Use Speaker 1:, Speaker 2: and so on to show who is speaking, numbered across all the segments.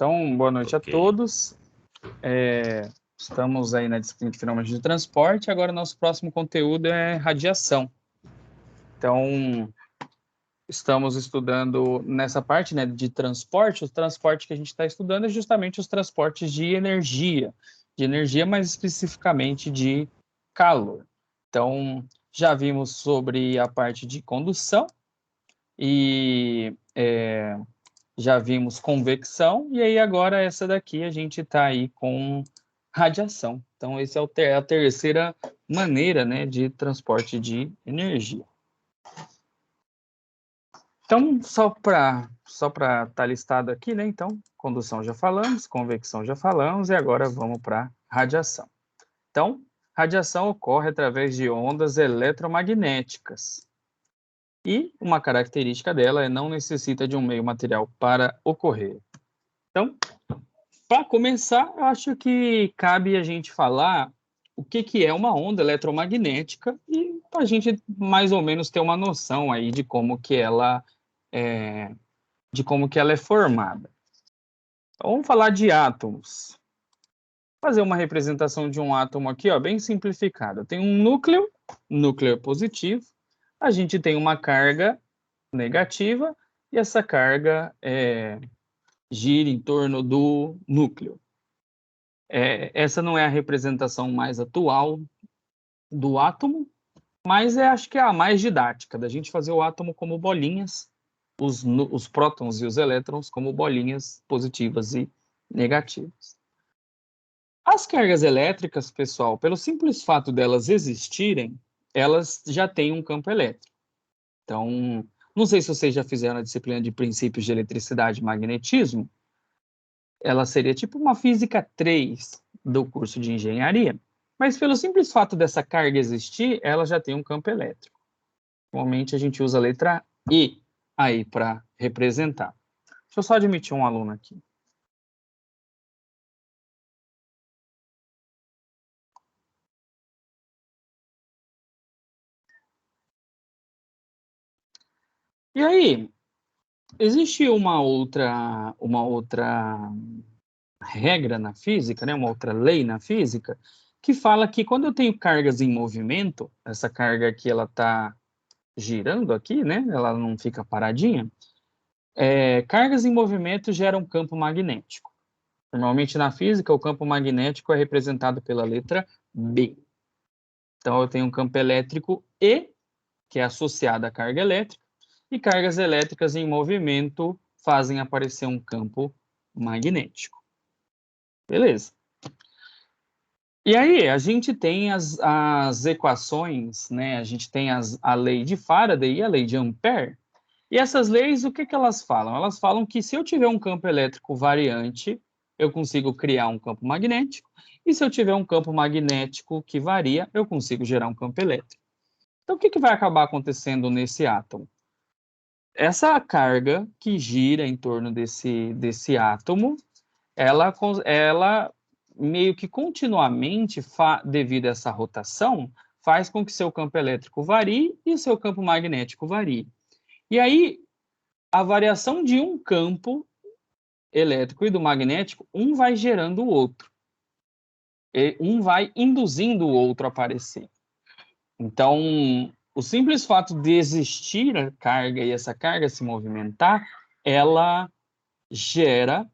Speaker 1: Então, boa noite a
Speaker 2: Ok.
Speaker 1: todos. Estamos aí na disciplina de fenômenos de transporte. Agora, nosso próximo conteúdo é radiação. Então, estamos estudando nessa parte, né, de transporte. O transporte que a gente está estudando é justamente os transportes de energia, mais especificamente de calor. Então, já vimos sobre a parte de condução e já vimos convecção, e aí agora essa daqui a gente está aí com radiação. Então, essa é a terceira maneira, né, de transporte de energia. Então, só para estar listado aqui, né? Então, condução já falamos, convecção já falamos, e agora vamos para radiação. Então, radiação ocorre através de ondas eletromagnéticas. E uma característica dela é não necessita de um meio material para ocorrer. Então, para começar, eu acho que cabe a gente falar o que é uma onda eletromagnética e para a gente mais ou menos ter uma noção aí de como que ela é, formada. Então, vamos falar de átomos. Vou fazer uma representação de um átomo aqui, ó, bem simplificada. Tem um núcleo positivo, a gente tem uma carga negativa e essa carga gira em torno do núcleo. Essa não é a representação mais atual do átomo, mas acho que é a mais didática, da gente fazer o átomo como bolinhas, os prótons e os elétrons como bolinhas positivas e negativas. As cargas elétricas, pessoal, pelo simples fato delas existirem, elas já têm um campo elétrico. Então, não sei se vocês já fizeram a disciplina de princípios de eletricidade e magnetismo, ela seria tipo uma física 3 do curso de engenharia, mas pelo simples fato dessa carga existir, ela já tem um campo elétrico. Normalmente a gente usa a letra E aí para representar. Deixa eu só admitir um aluno aqui. E aí, existe uma outra regra na física, né, uma outra lei na física, que fala que quando eu tenho cargas em movimento, essa carga aqui ela está girando aqui, né, ela não fica paradinha, cargas em movimento geram campo magnético. Normalmente na física, o campo magnético é representado pela letra B. Então eu tenho um campo elétrico E, que é associado à carga elétrica, e cargas elétricas em movimento fazem aparecer um campo magnético. Beleza. E aí, a gente tem as equações, né? A gente tem a lei de Faraday e a lei de Ampère. E essas leis, o que elas falam? Elas falam que se eu tiver um campo elétrico variante, eu consigo criar um campo magnético, e se eu tiver um campo magnético que varia, eu consigo gerar um campo elétrico. Então, o que vai acabar acontecendo nesse átomo? Essa carga que gira em torno desse átomo, ela meio que continuamente, devido a essa rotação, faz com que seu campo elétrico varie e o seu campo magnético varie. E aí, a variação de um campo elétrico e do magnético, um vai gerando o outro. Um vai induzindo o outro a aparecer. Então, o simples fato de existir a carga e essa carga se movimentar, ela gera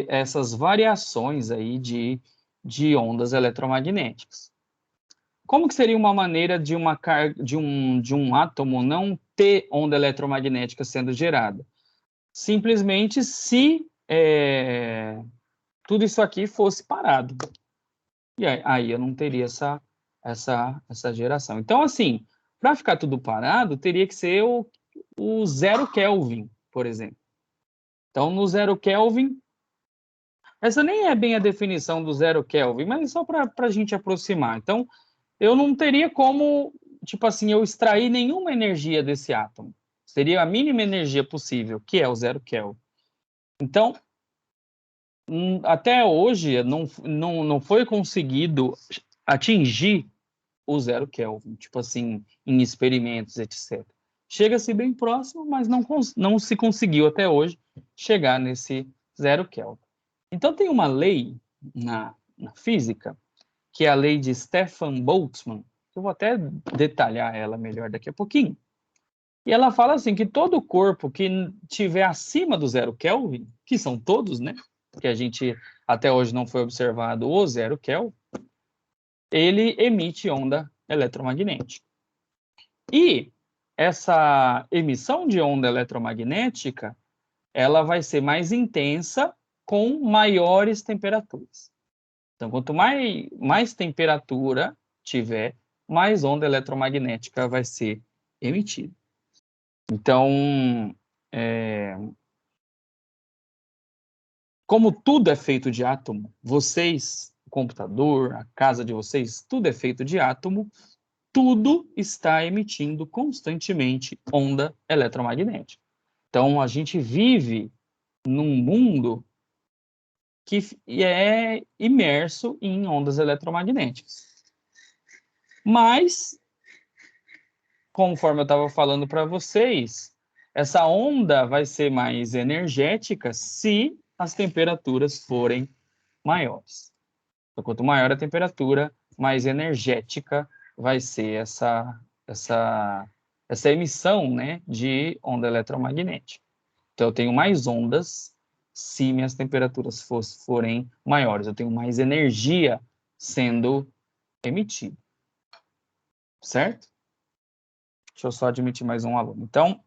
Speaker 1: essas variações aí de ondas eletromagnéticas. Como que seria uma maneira de um átomo não ter onda eletromagnética sendo gerada? Simplesmente se tudo isso aqui fosse parado. E aí eu não teria essa geração. Então, assim, para ficar tudo parado, teria que ser o 0 Kelvin, por exemplo. Então, no 0 Kelvin, essa nem é bem a definição do 0 Kelvin, mas só para a gente aproximar. Então, eu não teria como, tipo assim, eu extrair nenhuma energia desse átomo. Seria a mínima energia possível, que é o 0 Kelvin. Então, até hoje, não foi conseguido atingir o 0 Kelvin, tipo assim, em experimentos, etc. Chega-se bem próximo, mas não se conseguiu até hoje chegar nesse 0 Kelvin. Então, tem uma lei na física, que é a lei de Stefan Boltzmann, eu vou até detalhar ela melhor daqui a pouquinho. E ela fala assim, que todo corpo que tiver acima do 0 Kelvin, que são todos, né? Que a gente até hoje não foi observado o 0 Kelvin, ele emite onda eletromagnética. E essa emissão de onda eletromagnética, ela vai ser mais intensa com maiores temperaturas. Então, quanto mais temperatura tiver, mais onda eletromagnética vai ser emitida. Então, como tudo é feito de átomo, vocês, o computador, a casa de vocês, tudo é feito de átomo, tudo está emitindo constantemente onda eletromagnética. Então, a gente vive num mundo que é imerso em ondas eletromagnéticas. Mas, conforme eu estava falando para vocês, essa onda vai ser mais energética se as temperaturas forem maiores. Então, quanto maior a temperatura, mais energética vai ser essa emissão, né, de onda eletromagnética. Então, eu tenho mais ondas se minhas temperaturas forem maiores. Eu tenho mais energia sendo emitida. Certo? Deixa eu só admitir mais um aluno. Então,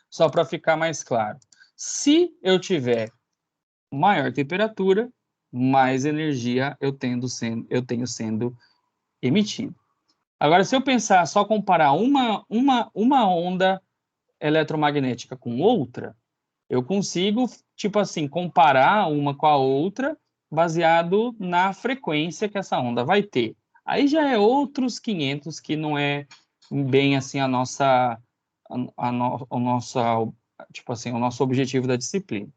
Speaker 1: só para ficar mais claro, se eu tiver maior temperatura, mais energia eu tenho sendo emitida. Agora, se eu pensar só comparar uma onda eletromagnética com outra, eu consigo, tipo assim, comparar uma com a outra baseado na frequência que essa onda vai ter. Aí já é outros 500 que não é bem assim o nosso objetivo da disciplina.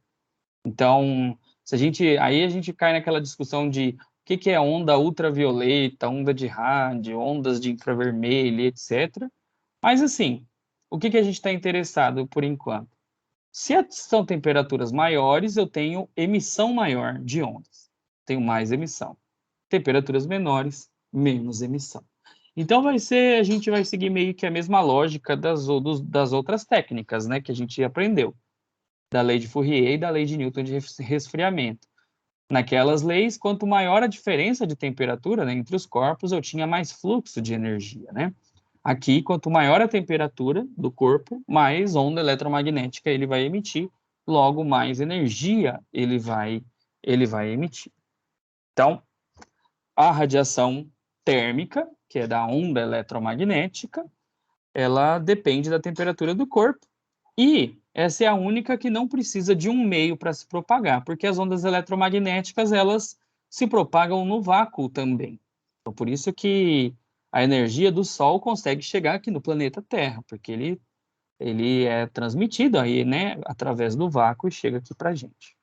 Speaker 1: Então, aí a gente cai naquela discussão de o que é onda ultravioleta, onda de rádio, ondas de infravermelho, etc. Mas, assim, o que a gente está interessado por enquanto? Se são temperaturas maiores, eu tenho emissão maior de ondas. Tenho mais emissão. Temperaturas menores, menos emissão. Então, a gente vai seguir meio que a mesma lógica das outras técnicas, né, que a gente aprendeu. Da lei de Fourier e da lei de Newton de resfriamento. Naquelas leis, quanto maior a diferença de temperatura, né, entre os corpos, eu tinha mais fluxo de energia, né? Aqui, quanto maior a temperatura do corpo, mais onda eletromagnética ele vai emitir, logo mais energia ele vai emitir. Então, a radiação térmica, que é da onda eletromagnética, ela depende da temperatura do corpo e essa é a única que não precisa de um meio para se propagar, porque as ondas eletromagnéticas, elas se propagam no vácuo também. Então, por isso que a energia do Sol consegue chegar aqui no planeta Terra, porque ele é transmitido aí, né, através do vácuo e chega aqui para a gente.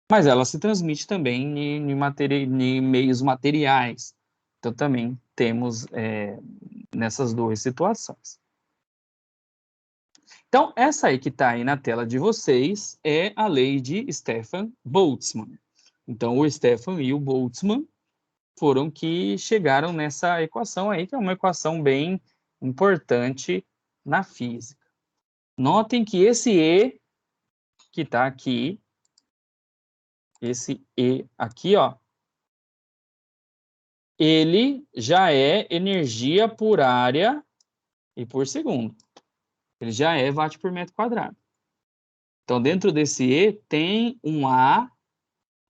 Speaker 1: Mas ela se transmite também em meios materiais. Então, também temos nessas duas situações. Então, essa aí que está aí na tela de vocês é a lei de Stefan Boltzmann. Então, o Stefan e o Boltzmann foram que chegaram nessa equação aí, que é uma equação bem importante na física. Notem que esse E que está aqui, esse E aqui, ó, ele já é energia por área e por segundo. Ele já é watt por metro quadrado. Então, dentro desse E tem um A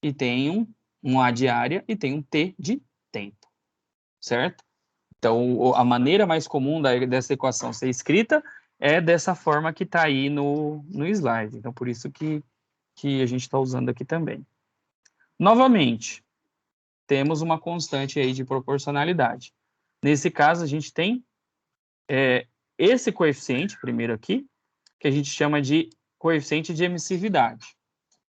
Speaker 1: e tem um A de área e tem um T de tempo, certo? Então, a maneira mais comum dessa equação ser escrita é dessa forma que está aí no slide. Então, por isso que a gente está usando aqui também. Novamente, temos uma constante aí de proporcionalidade. Nesse caso, a gente tem esse coeficiente, primeiro aqui, que a gente chama de coeficiente de emissividade.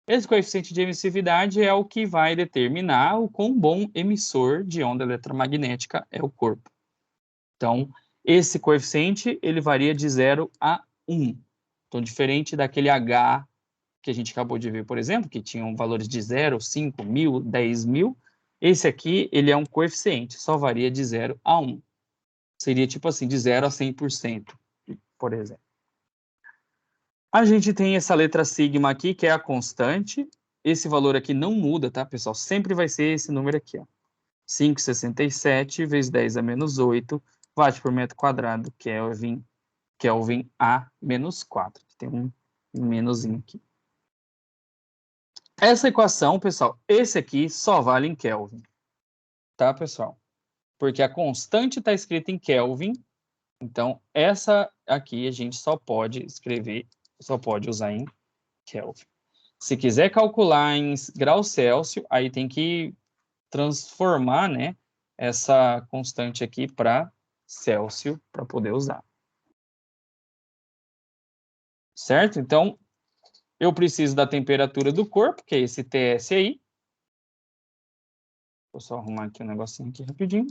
Speaker 1: Esse coeficiente de emissividade é o que vai determinar o quão bom emissor de onda eletromagnética é o corpo. Então, esse coeficiente, ele varia de 0 a 1. Então, diferente daquele H que a gente acabou de ver, por exemplo, que tinham valores de 0, 5, 1000, 10.000, esse aqui, ele é um coeficiente, só varia de 0 a 1. Seria tipo assim, de 0 a 100%, por exemplo. A gente tem essa letra sigma aqui, que é a constante. Esse valor aqui não muda, tá, pessoal? Sempre vai ser esse número aqui, ó. 5,67 vezes 10 a menos 8, watt por metro quadrado, Kelvin a menos 4. Tem um menusinho aqui. Essa equação, pessoal, esse aqui só vale em Kelvin. Tá, pessoal? Porque a constante está escrita em Kelvin, então essa aqui a gente só pode escrever, só pode usar em Kelvin. Se quiser calcular em graus Celsius, aí tem que transformar, né, essa constante aqui para Celsius para poder usar. Certo? Então, eu preciso da temperatura do corpo, que é esse TS aí. Vou só arrumar aqui um negocinho aqui rapidinho.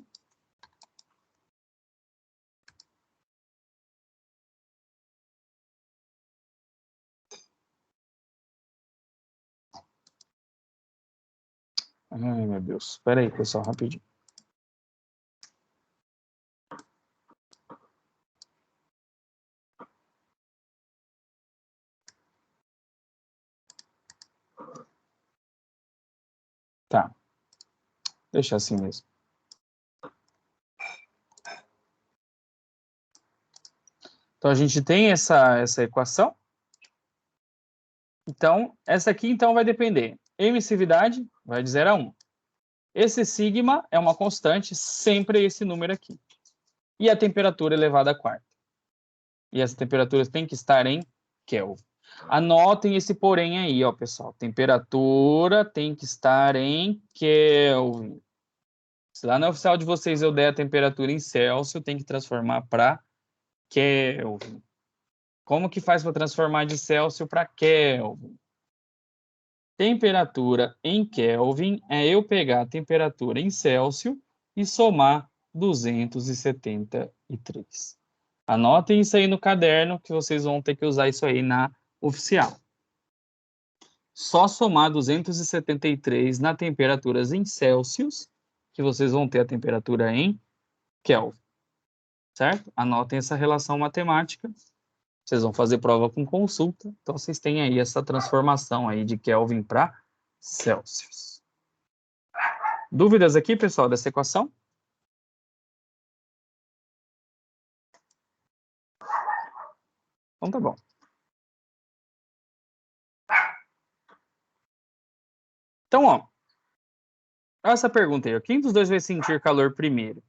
Speaker 1: Ai, meu Deus. Espera aí, pessoal, rapidinho. Tá. Deixa assim mesmo. Então, a gente tem essa equação. Então, essa aqui então vai depender. Emissividade vai de 0 a 1. Esse sigma é uma constante, sempre esse número aqui. E a temperatura elevada a quarta. E essa temperatura tem que estar em Kelvin. Anotem esse porém aí, ó, pessoal. Temperatura tem que estar em Kelvin. Se lá na oficial de vocês eu der a temperatura em Celsius, tem que transformar para Kelvin. Como que faz para transformar de Celsius para Kelvin? Temperatura em Kelvin é eu pegar a temperatura em Celsius e somar 273. Anotem isso aí no caderno, que vocês vão ter que usar isso aí na oficial. Só somar 273 na temperaturas em Celsius, que vocês vão ter a temperatura em Kelvin. Certo? Anotem essa relação matemática. Vocês vão fazer prova com consulta, então vocês têm aí essa transformação aí de Kelvin para Celsius. Dúvidas aqui, pessoal, dessa equação? Então tá bom. Então, ó, essa pergunta aí, quem dos dois vai sentir calor primeiro?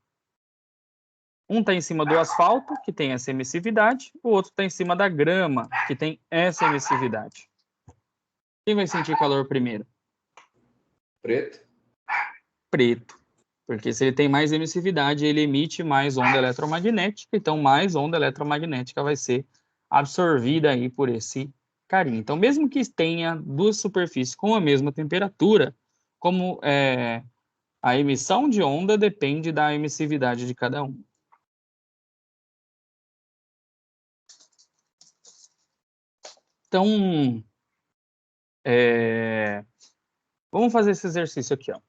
Speaker 1: Um está em cima do asfalto, que tem essa emissividade, o outro está em cima da grama, que tem essa emissividade. Quem vai sentir calor primeiro?
Speaker 2: Preto.
Speaker 1: Preto. Porque se ele tem mais emissividade, ele emite mais onda eletromagnética, então mais onda eletromagnética vai ser absorvida aí por esse carinha. Então, mesmo que tenha duas superfícies com a mesma temperatura, como a emissão de onda depende da emissividade de cada um. Então, vamos fazer esse exercício aqui, ó.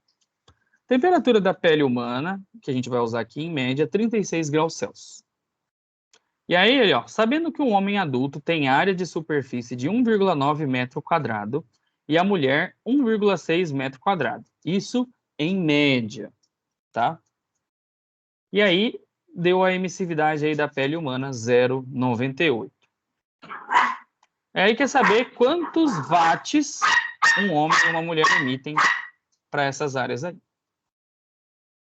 Speaker 1: Temperatura da pele humana, que a gente vai usar aqui, em média, 36 graus Celsius. E aí, ó, sabendo que um homem adulto tem área de superfície de 1,9 metro quadrado e a mulher 1,6 metro quadrado. Isso em média, tá? E aí, deu a emissividade aí da pele humana 0,98. Aí quer saber quantos watts um homem e uma mulher emitem para essas áreas aí.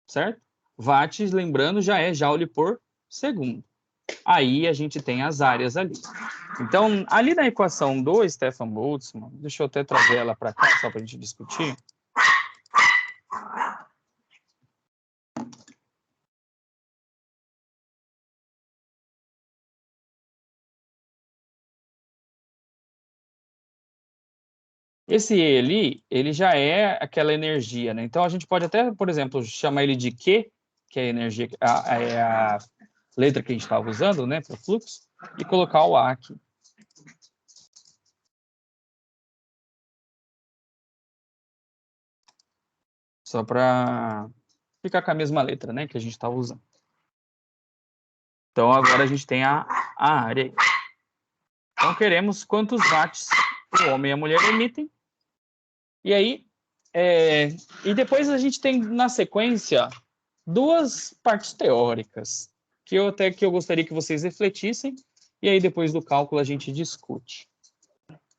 Speaker 1: Certo? Watts, lembrando, já é joule por segundo. Aí a gente tem as áreas ali. Então, ali na equação do Stefan Boltzmann, deixa eu até trazer ela para cá, só para a gente discutir. Esse E ali, ele já é aquela energia, né? Então, a gente pode até, por exemplo, chamar ele de Q, que é a energia, é a letra que a gente estava usando, né, para o fluxo, e colocar o A aqui. Só para ficar com a mesma letra, né, que a gente estava usando. Então, agora a gente tem a área aí. Então, queremos quantos watts o homem e a mulher emitem. E aí, e depois a gente tem, na sequência, duas partes teóricas, que eu gostaria que vocês refletissem, e aí depois do cálculo a gente discute.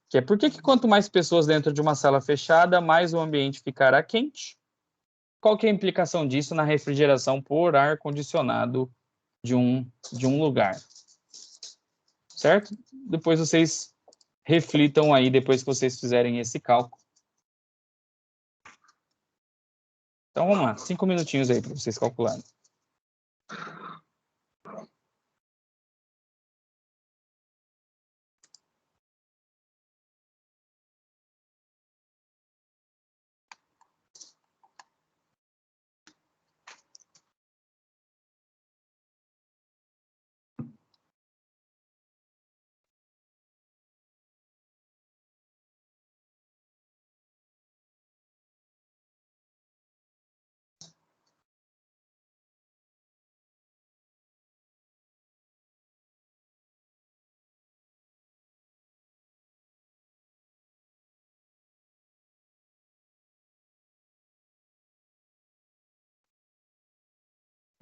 Speaker 1: Que é por que quanto mais pessoas dentro de uma sala fechada, mais o ambiente ficará quente? Qual que é a implicação disso na refrigeração por ar-condicionado de um lugar? Certo? Depois vocês reflitam aí, depois que vocês fizerem esse cálculo. Então vamos lá, 5 minutinhos aí para vocês calcularem.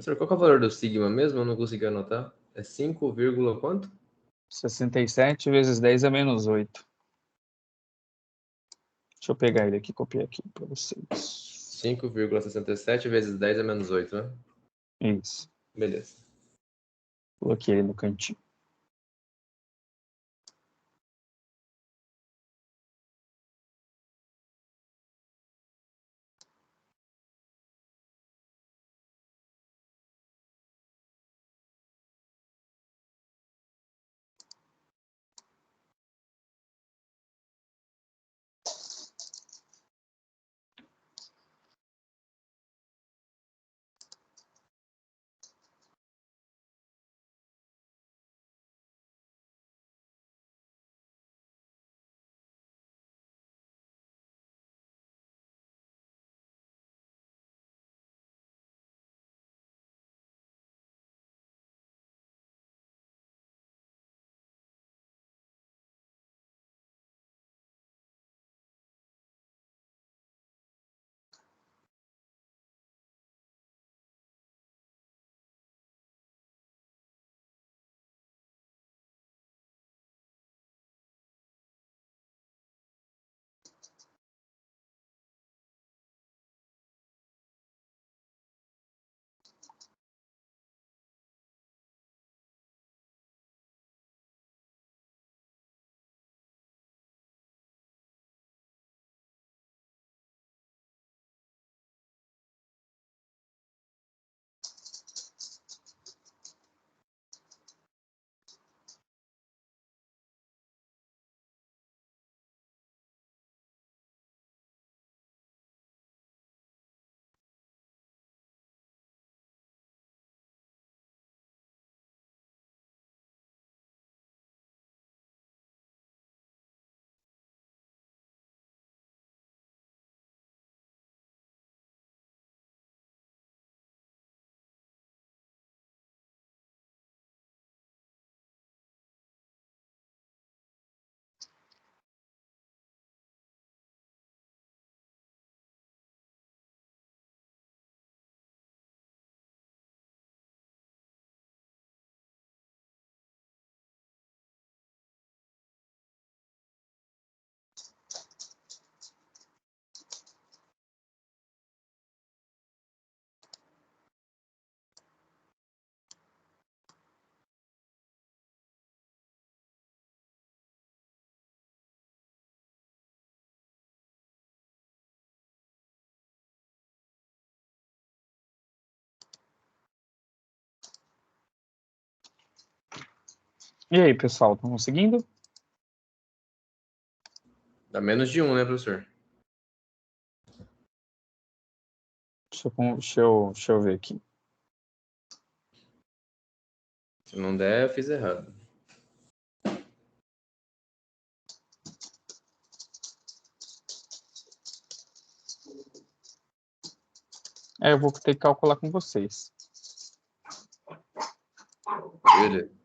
Speaker 2: Professor, qual que é o valor do sigma mesmo? Eu não consegui anotar. É 5, quanto?
Speaker 1: 67 vezes 10 é menos 8. Deixa eu pegar ele aqui e copiar aqui para vocês.
Speaker 2: 5,67 vezes 10 é menos 8, né?
Speaker 1: Isso.
Speaker 2: Beleza.
Speaker 1: Coloquei ele no cantinho. E aí, pessoal, estão conseguindo?
Speaker 2: Dá menos de 1, né, professor?
Speaker 1: Deixa eu ver aqui.
Speaker 2: Se não der, eu fiz errado.
Speaker 1: Eu vou ter que calcular com vocês.
Speaker 2: Beleza.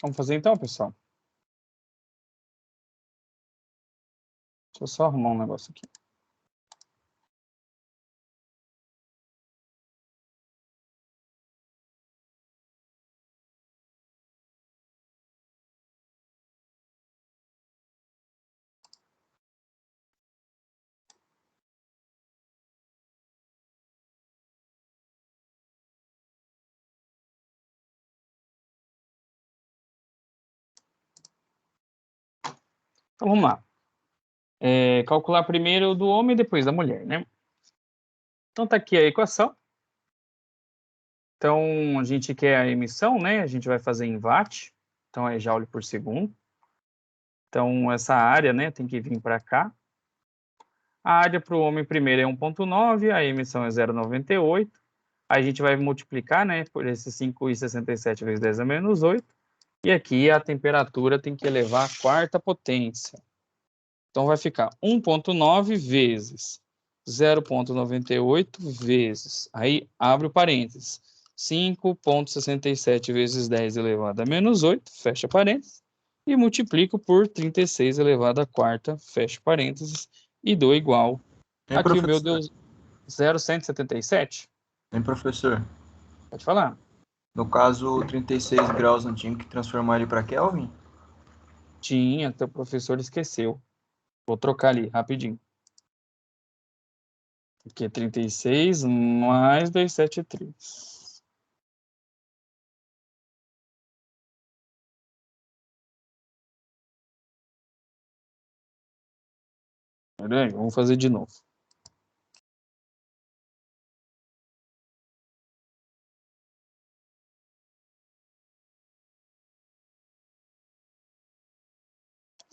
Speaker 1: Vamos fazer então, pessoal? Deixa eu só arrumar um negócio aqui. Então, vamos lá. Calcular primeiro do homem e depois da mulher, né? Então, tá aqui a equação. Então, a gente quer a emissão, né? A gente vai fazer em watt. Então, é joule por segundo. Então, essa área, né, tem que vir para cá. A área para o homem primeiro é 1,9, a emissão é 0,98. Aí a gente vai multiplicar, né, por esse 5,67 vezes 10 a menos 8. E aqui a temperatura tem que elevar a quarta potência. Então, vai ficar 1,9 vezes 0,98 vezes. Aí, abre o parênteses. 5,67 vezes 10 elevado a menos 8, fecha parênteses. E multiplico por 36 elevado a quarta, fecha parênteses. E dou igual. Aqui o meu deu 0,177.
Speaker 3: Professor?
Speaker 1: Pode falar.
Speaker 3: No caso, 36 graus, não tinha que transformar ele para Kelvin?
Speaker 1: Tinha, teu professor esqueceu. Vou trocar ali, rapidinho. Aqui é 36 mais 273. Vamos fazer de novo.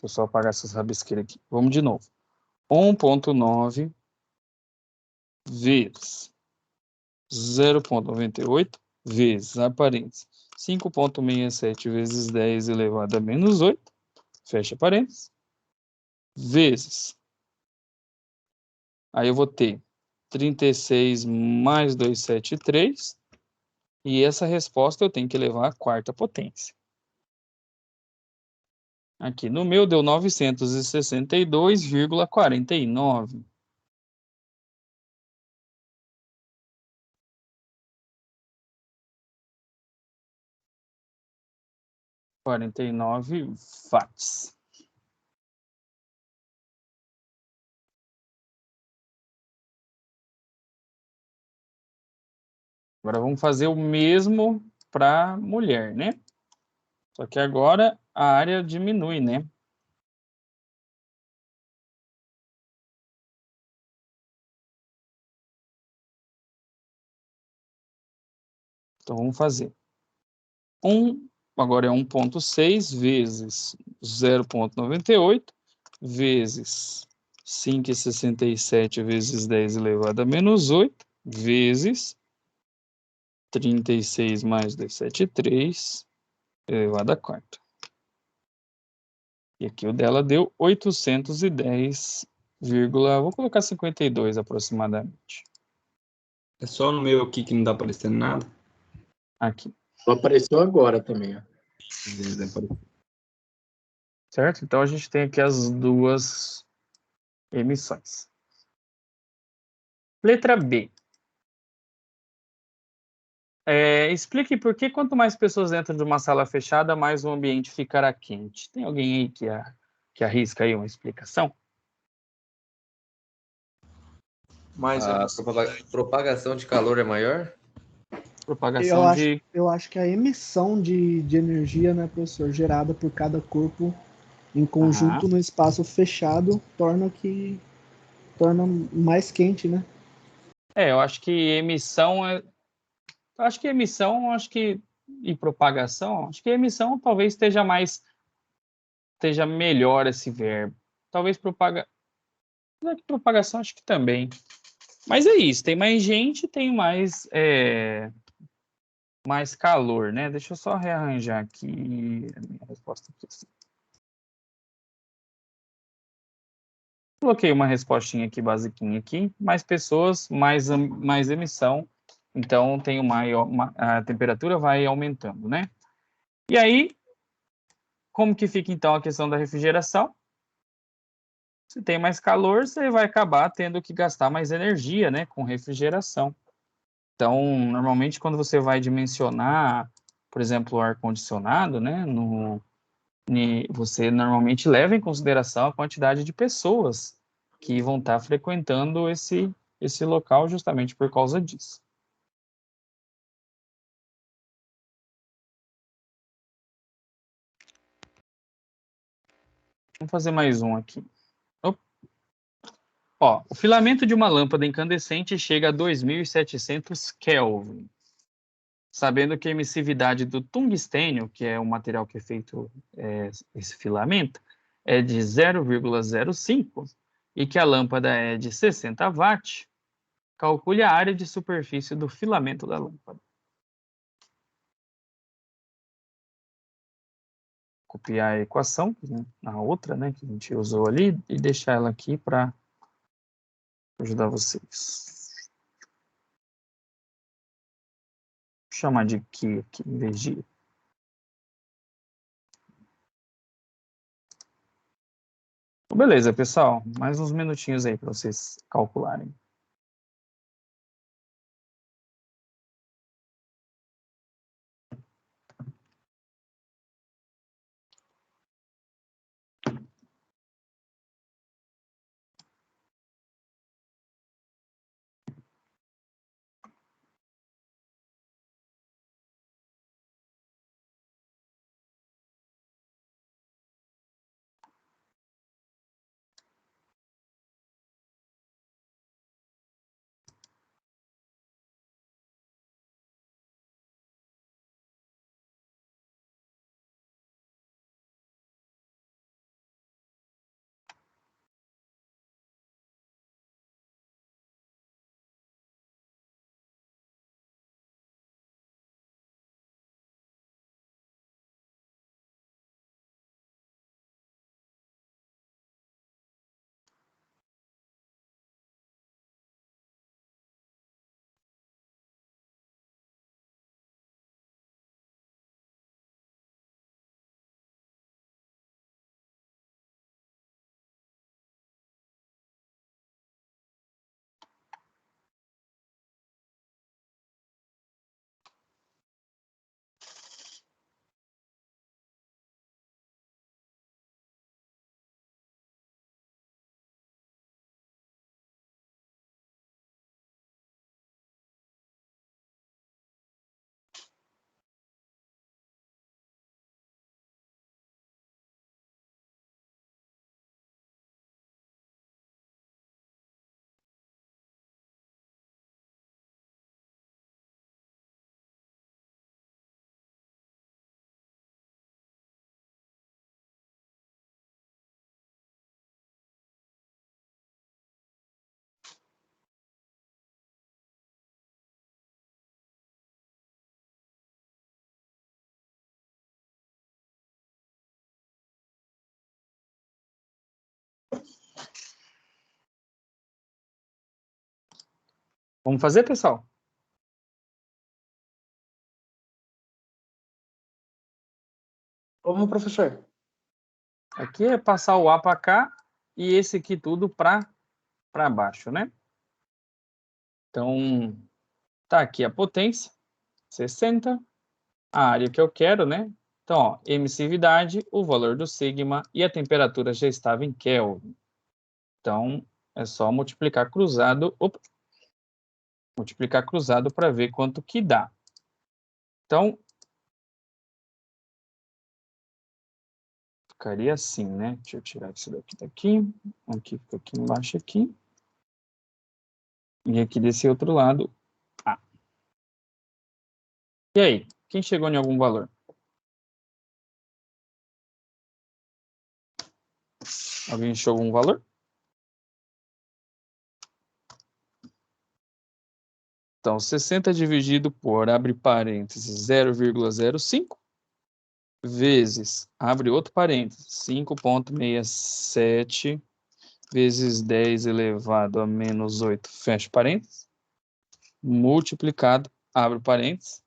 Speaker 1: Deixa eu só apagar essas rabisqueiras aqui. Vamos de novo. 1,9 vezes 0,98 vezes, a parênteses, 5,67 vezes 10 elevado a menos 8, fecha parênteses, vezes. Aí eu vou ter 36 mais 273, e essa resposta eu tenho que levar à quarta potência. Aqui no meu deu 962,49. watts. Agora vamos fazer o mesmo para mulher, né? Só que agora a área diminui, né? Então vamos fazer. Agora é 1,6 vezes 0,98 vezes 5,67 vezes 10 elevado a menos 8 vezes 36 mais 273 elevado a quarta. E aqui o dela deu 810, vou colocar 52 aproximadamente.
Speaker 3: É só no meu aqui que não tá aparecendo nada.
Speaker 1: Aqui,
Speaker 4: Só apareceu agora também, ó.
Speaker 1: certo? Então a gente tem aqui as duas emissões. Letra B. Explique por que quanto mais pessoas dentro de uma sala fechada, mais o ambiente ficará quente. Tem alguém aí que arrisca aí uma explicação?
Speaker 3: Mas
Speaker 2: A propagação de calor é maior?
Speaker 1: Propagação de...
Speaker 5: Eu acho que a emissão de energia, né, professor, gerada por cada corpo em conjunto no espaço fechado torna mais quente, né?
Speaker 1: Eu acho que emissão e propagação, acho que emissão talvez esteja melhor esse verbo. Talvez propagação acho que também. Mas é isso, tem mais gente, tem mais calor, né? Deixa eu só rearranjar aqui a minha resposta aqui. Assim. Coloquei uma respostinha aqui, basiquinha aqui. Mais pessoas, mais emissão. Então, tem a temperatura vai aumentando, né? E aí, como que fica, então, a questão da refrigeração? Se tem mais calor, você vai acabar tendo que gastar mais energia, né? Com refrigeração. Então, normalmente, quando você vai dimensionar, por exemplo, o ar-condicionado, né? Você normalmente leva em consideração a quantidade de pessoas que vão estar frequentando esse local justamente por causa disso. Vamos fazer mais um aqui. Ó, o filamento de uma lâmpada incandescente chega a 2.700 Kelvin. Sabendo que a emissividade do tungstênio, que é o material que é feito esse filamento, é de 0,05 e que a lâmpada é de 60 watts, calcule a área de superfície do filamento da lâmpada. Copiar a equação, né, a outra, né, que a gente usou ali, e deixar ela aqui para ajudar vocês. Vou chamar de Q aqui em vez de... Beleza, pessoal. Mais uns minutinhos aí para vocês calcularem. Vamos fazer, pessoal?
Speaker 4: Como, professor?
Speaker 1: Aqui é passar o A para cá e esse aqui tudo para baixo, né? Então, tá aqui a potência, 60, a área que eu quero, né? Então, ó, emissividade, o valor do sigma e a temperatura já estava em Kelvin. Então, é só multiplicar cruzado, multiplicar cruzado para ver quanto que dá. Então, ficaria assim, né? Deixa eu tirar isso daqui. Aqui fica aqui embaixo aqui. E aqui desse outro lado, A. E aí, quem chegou em algum valor? Alguém chegou em algum valor? Então, 60 dividido por, abre parênteses, 0,05, vezes, abre outro parênteses, 5,67, vezes 10 elevado a menos 8, fecha parênteses, multiplicado, abre parênteses,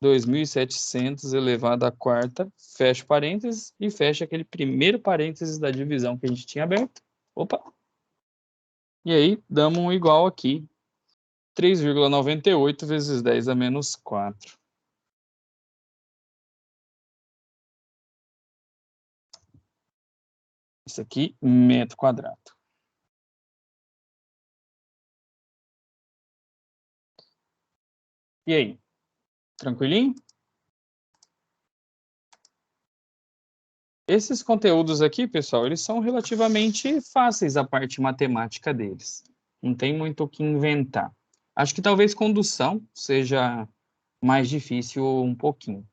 Speaker 1: 2.700 elevado à quarta, fecha parênteses, e fecha aquele primeiro parênteses da divisão que a gente tinha aberto. Opa! E aí, damos um igual aqui, 3,98 vezes 10 a menos 4. Isso aqui, metro quadrado. E aí? Tranquilinho? Esses conteúdos aqui, pessoal, eles são relativamente fáceis a parte matemática deles. Não tem muito o que inventar. Acho que talvez condução seja mais difícil um pouquinho.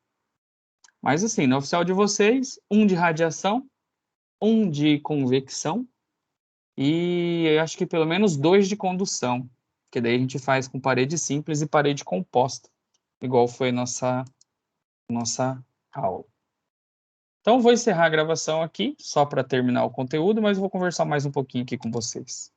Speaker 1: Mas assim, no oficial de vocês, um de radiação, um de convecção e eu acho que pelo menos 2 de condução, que daí a gente faz com parede simples e parede composta, igual foi nossa aula. Então, vou encerrar a gravação aqui, só para terminar o conteúdo, mas vou conversar mais um pouquinho aqui com vocês.